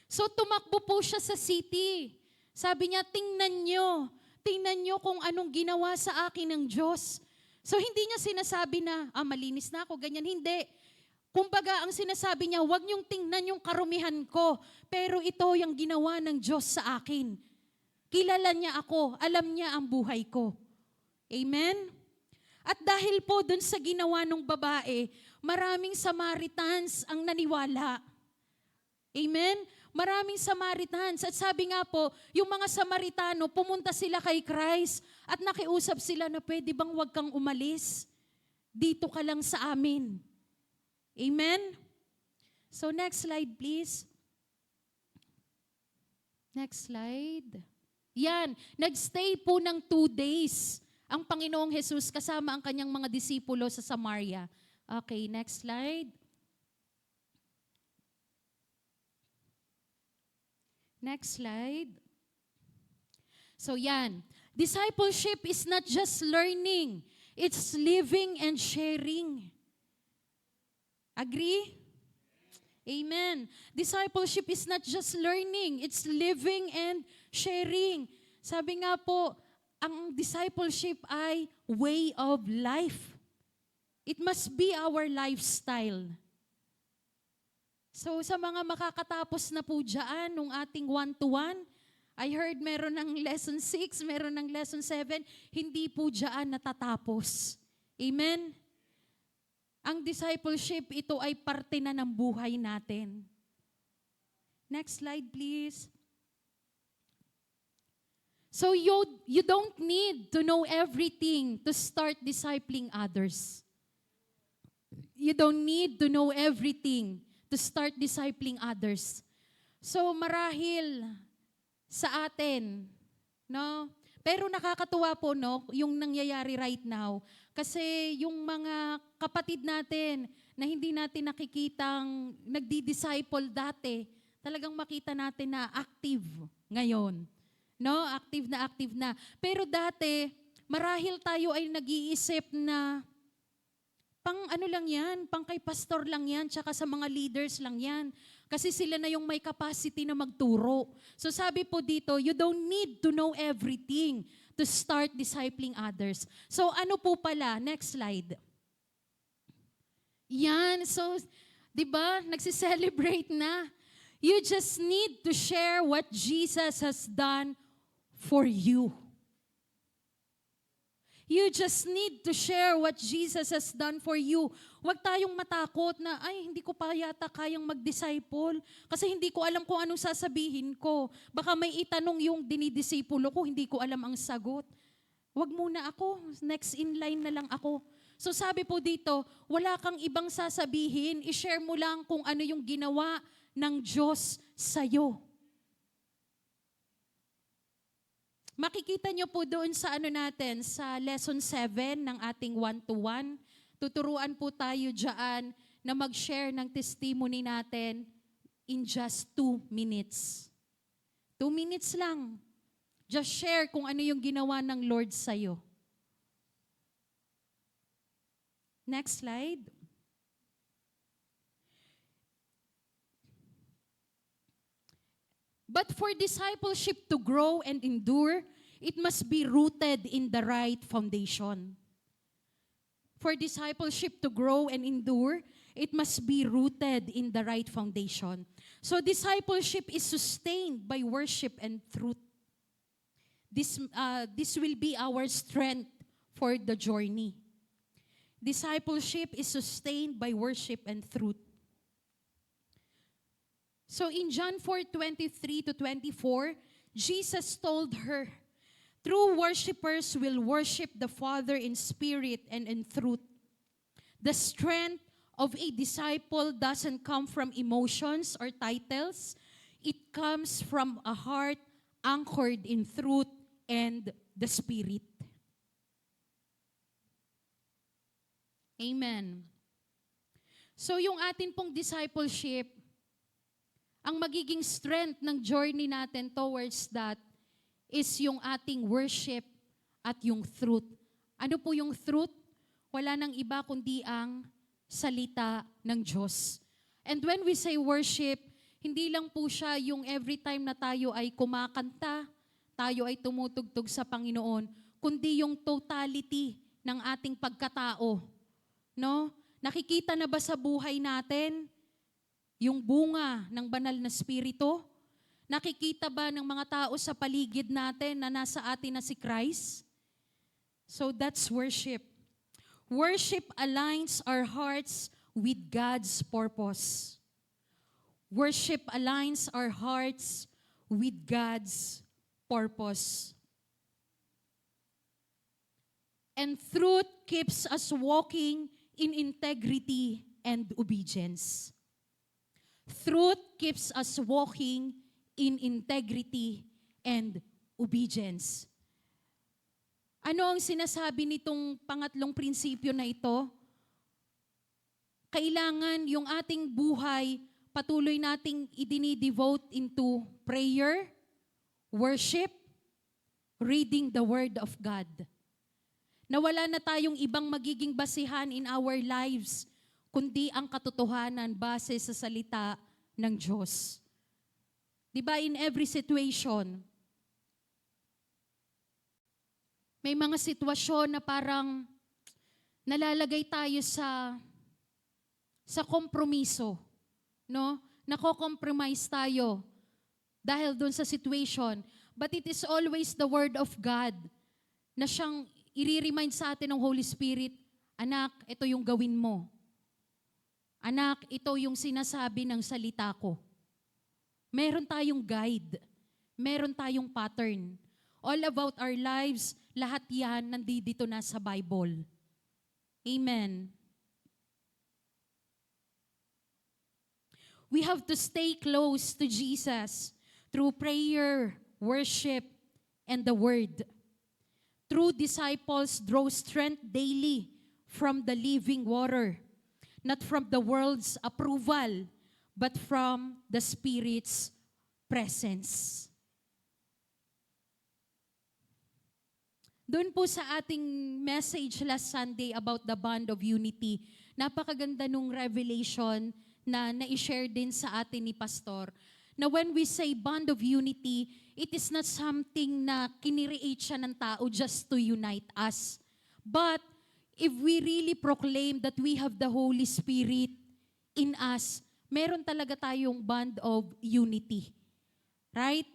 Speaker 1: So tumakbo po siya sa city. Sabi niya, tingnan nyo kung anong ginawa sa akin ng Diyos. So hindi niya sinasabi na, malinis na ako, ganyan. Hindi. Kumbaga, ang sinasabi niya, huwag niyong tingnan yung karumihan ko, pero ito yung ginawa ng Diyos sa akin. Kilala niya ako, alam niya ang buhay ko. Amen? At dahil po dun sa ginawa ng babae, maraming Samaritans ang naniwala. Amen? Maraming Samaritans. At sabi nga po, yung mga Samaritano, pumunta sila kay Christ at nakiusap sila na pwede bang huwag kang umalis? Dito ka lang sa amin. Amen? So next slide please. Next slide. Yan, nagstay po ng 2 days ang Panginoong Jesus kasama ang kanyang mga disipulo sa Samaria. Okay, next slide. Next slide. So yan, discipleship is not just learning, it's living and sharing. Agree? Amen. Discipleship is not just learning, it's living and sharing. Sabi nga po, ang discipleship ay way of life. It must be our lifestyle. So sa mga makakatapos na po dyan, nung ating 1-to-1, I heard meron ng lesson 6, meron ng lesson 7, hindi po dyan natatapos. Amen? Ang discipleship, ito ay parte na ng buhay natin. Next slide, please. So you don't need to know everything to start discipling others. You don't need to know everything to start discipling others. So marahil sa atin, no? Pero nakakatuwa po, no, yung nangyayari right now. Kasi yung mga kapatid natin na hindi natin nakikitang nagdi-disciple dati, talagang makita natin na active ngayon. No? Active na. Pero dati, marahil tayo ay nag-iisip na pang ano lang yan, pang kay pastor lang yan, tsaka sa mga leaders lang yan. Kasi sila na yung may capacity na magturo. So sabi po dito, you don't need to know everything to start discipling others. So ano po pala? Next slide. Yan, so 'Di ba? Nagsi-celebrate na. You just need to share what Jesus has done for you. You just need to share what Jesus has done for you. Huwag tayong matakot na, ay, hindi ko pa yata kayang mag-disciple kasi hindi ko alam kung anong sasabihin ko. Baka may itanong yung dinidisipulo ko, hindi ko alam ang sagot. Huwag muna ako, next in line na lang ako. So sabi po dito, wala kang ibang sasabihin, i-share mo lang kung ano yung ginawa ng Diyos sa'yo. Makikita nyo po doon sa natin, sa lesson 7 ng ating 1-to-1. Tuturuan po tayo dyan na mag-share ng testimony natin in just 2 minutes. 2 minutes lang. Just share kung ano yung ginawa ng Lord sa'yo. Next slide. But for discipleship to grow and endure, it must be rooted in the right foundation. For discipleship to grow and endure, it must be rooted in the right foundation. So discipleship is sustained by worship and truth. This will be our strength for the journey. Discipleship is sustained by worship and truth. So in John 4:23-24, Jesus told her, true worshipers will worship the Father in spirit and in truth. The strength of a disciple doesn't come from emotions or titles. It comes from a heart anchored in truth and the Spirit. Amen. So yung atin pong discipleship, ang magiging strength ng journey natin towards that is yung ating worship at yung truth. Ano po yung truth? Wala nang iba kundi ang salita ng Diyos. And when we say worship, hindi lang po siya yung every time na tayo ay kumakanta, tayo ay tumutugtog sa Panginoon, kundi yung totality ng ating pagkatao. No? Nakikita na ba sa buhay natin yung bunga ng banal na spirito? Nakikita ba ng mga tao sa paligid natin na nasa atin na si Christ? So that's worship. Worship aligns our hearts with God's purpose. Worship aligns our hearts with God's purpose. And truth keeps us walking in integrity and obedience. Truth keeps us walking in integrity and obedience. Ano ang sinasabi nitong pangatlong prinsipyo na ito? Kailangan yung ating buhay patuloy nating idinidevote into prayer, worship, reading the Word of God. Na wala na tayong ibang magiging basihan in our lives kundi ang katotohanan base sa salita ng Diyos. Diba, in every situation, may mga sitwasyon na parang nalalagay tayo sa kompromiso, no? Nako-compromise tayo dahil doon sa situation. But it is always the Word of God na siyang i-remind sa atin ng Holy Spirit, anak, ito yung gawin mo. Anak, ito yung sinasabi ng salita ko. Meron tayong guide. Meron tayong pattern. All about our lives, lahat yan nandito na sa Bible. Amen. We have to stay close to Jesus through prayer, worship, and the Word. True disciples draw strength daily from the living water, not from the world's approval, but from the Spirit's presence. Doon po sa ating message last Sunday about the bond of unity, napakaganda nung revelation na na-share din sa atin ni Pastor, na when we say bond of unity, it is not something na kinreate siya ng tao just to unite us. But if we really proclaim that we have the Holy Spirit in us, meron talaga tayong bond of unity. Right?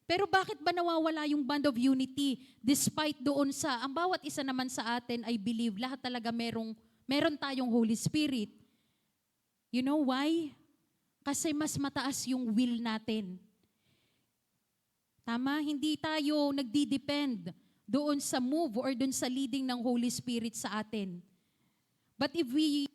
Speaker 1: Pero bakit ba nawawala yung bond of unity despite doon sa, ang bawat isa naman sa atin, I believe, lahat talaga meron tayong Holy Spirit. You know why? Kasi mas mataas yung will natin. Tama? Hindi tayo nagdi-depend doon sa move or doon sa leading ng Holy Spirit sa atin. But if we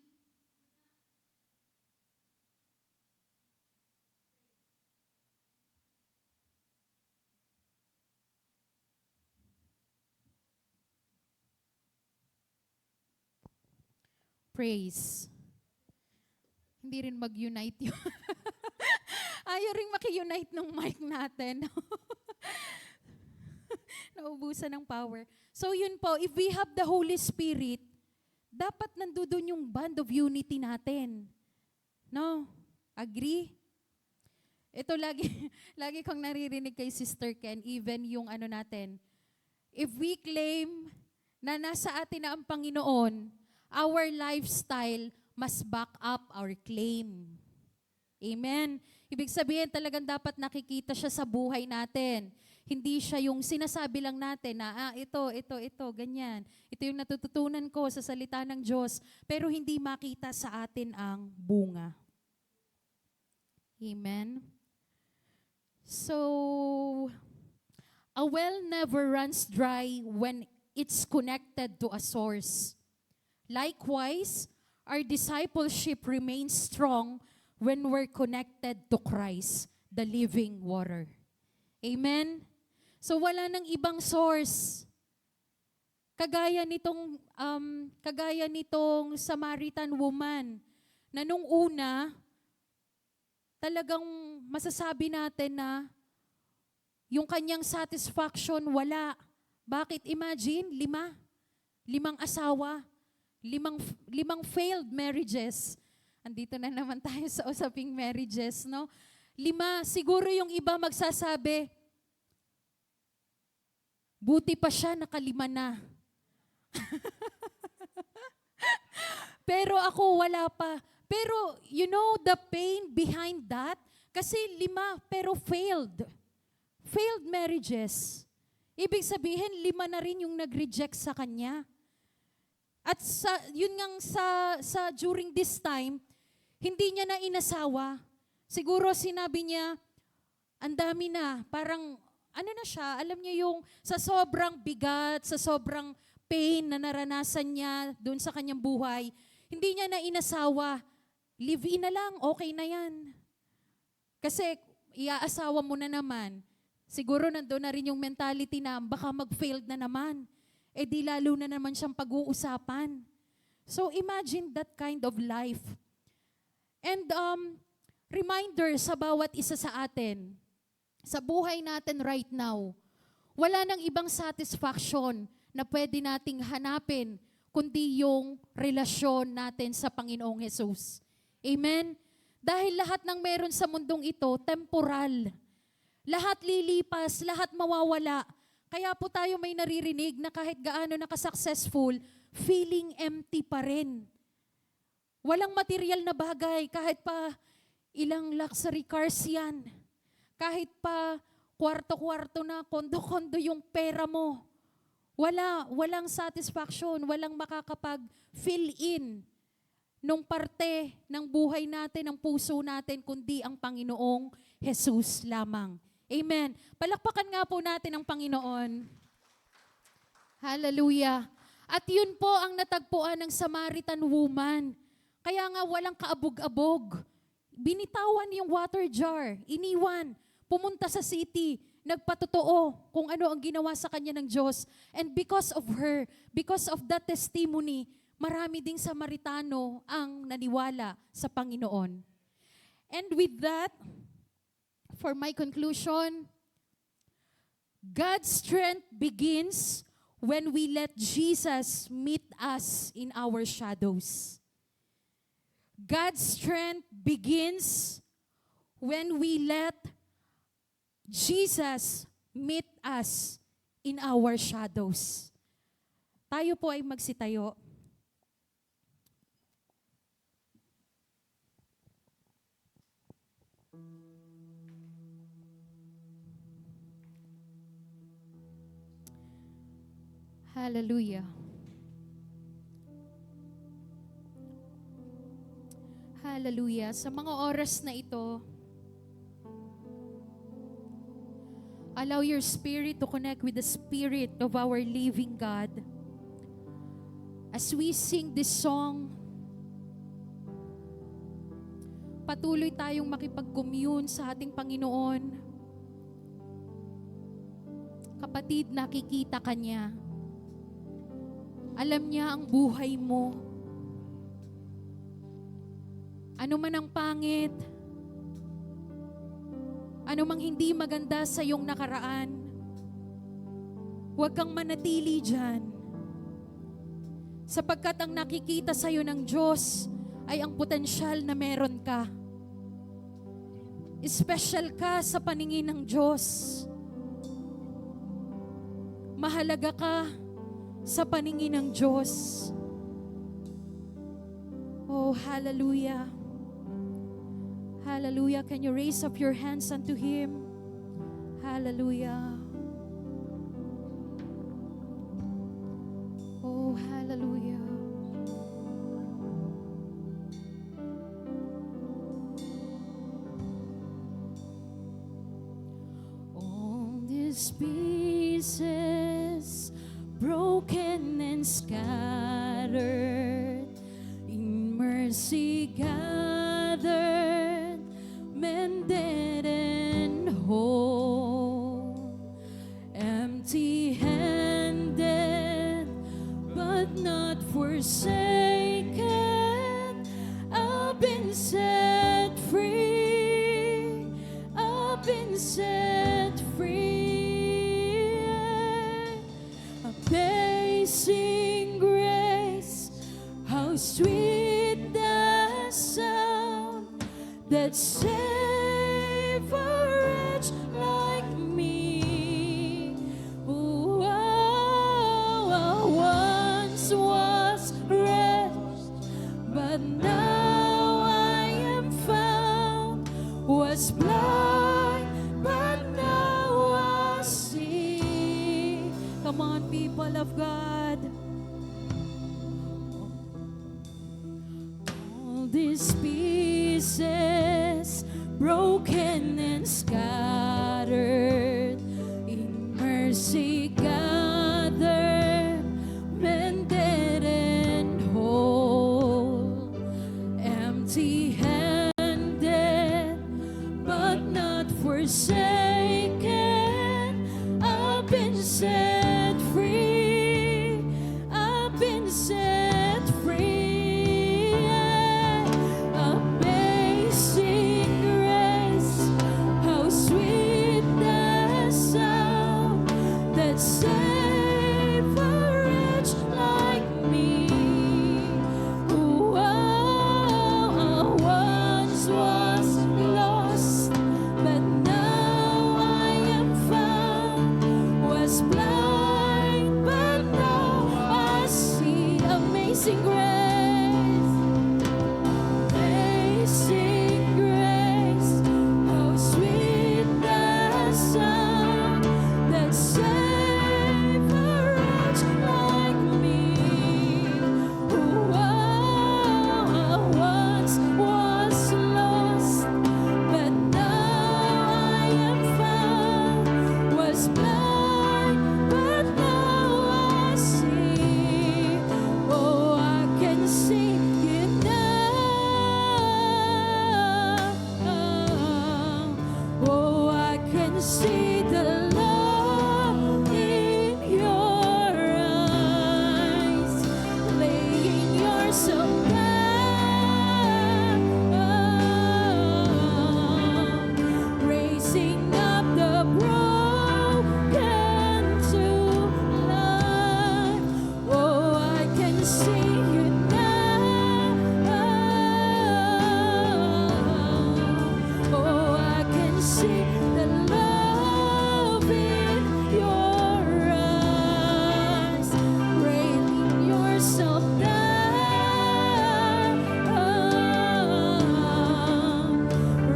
Speaker 1: praise, hindi rin mag-unite yun. Ayaw rin maki-unite ng mic natin. Naubusan ng power. So yun po, if we have the Holy Spirit, dapat nandoon yung bond of unity natin. No? Agree? Ito lagi, lagi kong naririnig kay Sister Ken, even yung ano natin. If we claim na nasa atin na ang Panginoon, our lifestyle must back up our claim. Amen. Ibig sabihin talagang dapat nakikita siya sa buhay natin. Hindi siya yung sinasabi lang natin na ito, ganyan. Ito yung natututunan ko sa salita ng Diyos, pero hindi makita sa atin ang bunga. Amen. So, a well never runs dry when it's connected to a source. Likewise, our discipleship remains strong when we're connected to Christ, the living water. Amen? So wala nang ibang source. Kagaya nitong Samaritan woman na nung una, talagang masasabi natin na yung kanyang satisfaction wala. Bakit? Imagine, 5 asawa. Limang failed marriages. Andito na naman tayo sa usaping marriages, no? 5, siguro yung iba magsasabi, buti pa siya, 5 na. Pero ako, wala pa. Pero, you know, the pain behind that, kasi 5, pero failed. Failed marriages. Ibig sabihin, 5 na rin yung nag-reject sa kanya. At sa during this time, hindi niya na inasawa. Siguro sinabi niya, ang dami na, parang ano na siya, alam niya yung sa sobrang bigat, sa sobrang pain na naranasan niya doon sa kanyang buhay, hindi niya na inasawa. Live-in na lang, okay na yan. Kasi iaasawa mo na naman. Siguro nandoon na rin yung mentality na baka mag-failed na naman. Eh di lalo na naman siyang pag-uusapan. So imagine that kind of life. And reminder sa bawat isa sa atin, sa buhay natin right now, wala nang ibang satisfaction na pwede nating hanapin kundi yung relasyon natin sa Panginoong Jesus. Amen? Dahil lahat ng meron sa mundong ito, temporal. Lahat lilipas, lahat mawawala. Kaya po tayo may naririnig na kahit gaano nakasuccessful, feeling empty pa rin. Walang material na bagay, kahit pa ilang luxury cars yan. Kahit pa kwarto-kwarto na, kondo-kondo yung pera mo. Walang satisfaction, walang makakapag-fill in nung parte ng buhay natin, ng puso natin, kundi ang Panginoong Jesus lamang. Amen. Palakpakan nga po natin ang Panginoon. Hallelujah. At yun po ang natagpuan ng Samaritan woman. Kaya nga walang kaabog-abog. Binitawan yung water jar, iniwan, pumunta sa city, nagpatotoo kung ano ang ginawa sa kanya ng Diyos. And because of her, because of that testimony, marami ding Samaritano ang naniwala sa Panginoon. And with that, for my conclusion, God's strength begins when we let Jesus meet us in our shadows. God's strength begins when we let Jesus meet us in our shadows. Tayo po ay magsitayo. Hallelujah. Hallelujah. Sa mga oras na ito, allow your spirit to connect with the Spirit of our living God. As we sing this song, patuloy tayong makipag-commune sa ating Panginoon. Kapatid, nakikita ka niya. Alam niya ang buhay mo. Ano man ang pangit, ano mang hindi maganda sa iyong nakaraan, huwag kang manatili dyan. Sapagkat ang nakikita sa iyo ng Diyos ay ang potensyal na meron ka. Special ka sa paningin ng Diyos. Mahalaga ka sa paningin ng Diyos. Oh, hallelujah. Hallelujah. Can you raise up your hands unto Him? Hallelujah. Oh, hallelujah. All these pieces broken and scattered, in mercy gathered, mended and whole, empty-handed but not forsaken. I've been set free, I've been set free. Amazing grace, how sweet the sound that saved a wretch like me. Who I once was wretched, but now I am found. Was blind, but now I see. Come on, people of God. All these pieces broken and scattered, in mercy gathered, mended and whole, empty-handed but not forsaken. I've been set free, I've been set free. Amazing grace, how sweet the sound that saved a wretch like me. Who I once was lost, but now I am found. Was blind, but now I see. Amazing grace, amazing grace, how sweet the sound that saved a wretch like me. Who I once was lost, but now I am found. Was blind, but now I see. Oh, I can see you now. Oh, I can see the love in your eyes, laying yourself down, raising up the broken to life. Oh, I can see you now. Oh, I can see the love in your eyes, raising yourself down,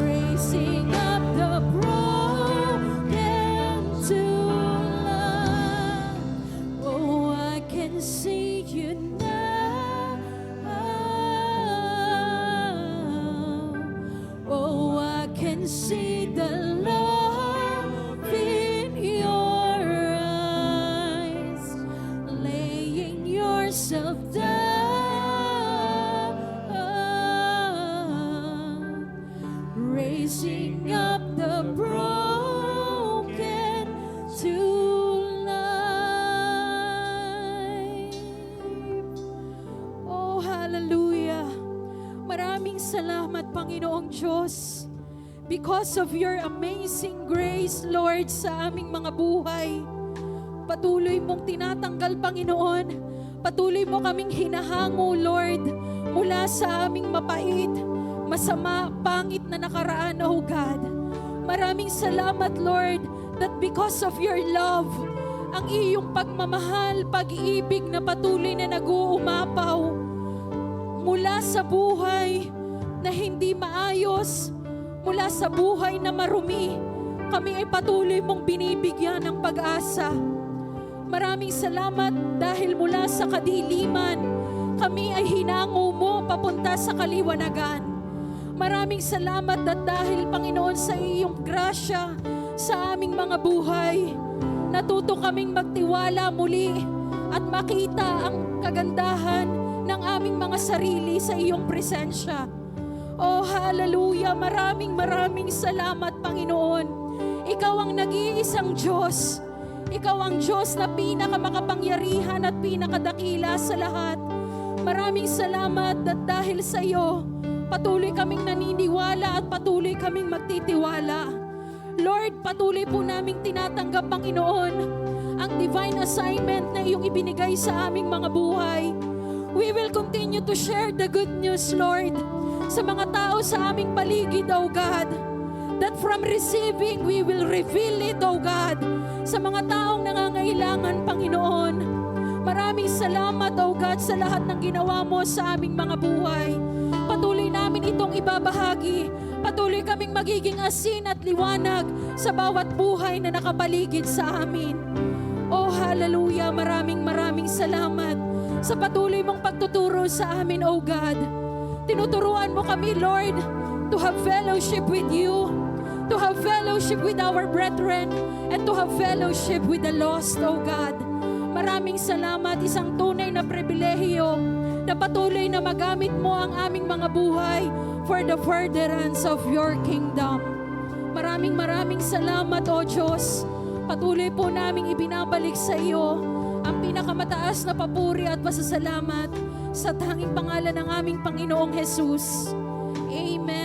Speaker 1: raising up the broken to life. Oh, I now. Oh, I can see the love in your eyes, laying yourself down, raising up the broken to life. Oh, hallelujah. Maraming salamat, Panginoong Diyos, because of your amazing grace, Lord, sa aming mga buhay. Patuloy mong tinatanggal, Panginoon. Patuloy mo kaming hinahango, Lord, mula sa aming mapait, masama, pangit na nakaraan, oh God. Maraming salamat, Lord, that because of your love, ang iyong pagmamahal, pag-ibig na patuloy na nag-uumapaw mula sa buhay na hindi maayos, mula sa buhay na marumi, kami ay patuloy mong binibigyan ng pag-asa. Maraming salamat dahil mula sa kadiliman, kami ay hinango mo papunta sa kaliwanagan. Maraming salamat at dahil, Panginoon, sa iyong grasya sa aming mga buhay, natuto kaming magtiwala muli at makita ang kagandahan ng aming mga sarili sa iyong presensya. Oh, hallelujah! Maraming salamat, Panginoon. Ikaw ang nag-iisang Diyos. Ikaw ang Diyos na pinakamakapangyarihan at pinakadakila sa lahat. Maraming salamat at dahil sa iyo, patuloy kaming naniniwala at patuloy kaming magtitiwala. Lord, patuloy po naming tinatanggap, Panginoon, ang divine assignment na iyong ibinigay sa aming mga buhay. We will continue to share the good news, Lord, sa mga tao sa aming paligid, oh God, that from receiving, we will reveal it, oh God, sa mga taong nangangailangan, Panginoon. Maraming salamat, oh God, sa lahat ng ginawa mo sa aming mga buhay. Patuloy namin itong ibabahagi. Patuloy kaming magiging asin at liwanag sa bawat buhay na nakapaligid sa amin. Oh, hallelujah! Maraming salamat sa patuloy mong pagtuturo sa amin, oh God. Tinuturuan mo kami, Lord, to have fellowship with you, to have fellowship with our brethren, and to have fellowship with the lost, oh God. Maraming salamat, isang tunay na pribilehiyo na patuloy na magamit mo ang aming mga buhay for the furtherance of your kingdom. Maraming salamat, O Diyos. Patuloy po naming ibinabalik sa iyo ang pinakamataas na papuri at pasasalamat sa tanging pangalan ng aming Panginoong Jesus. Amen.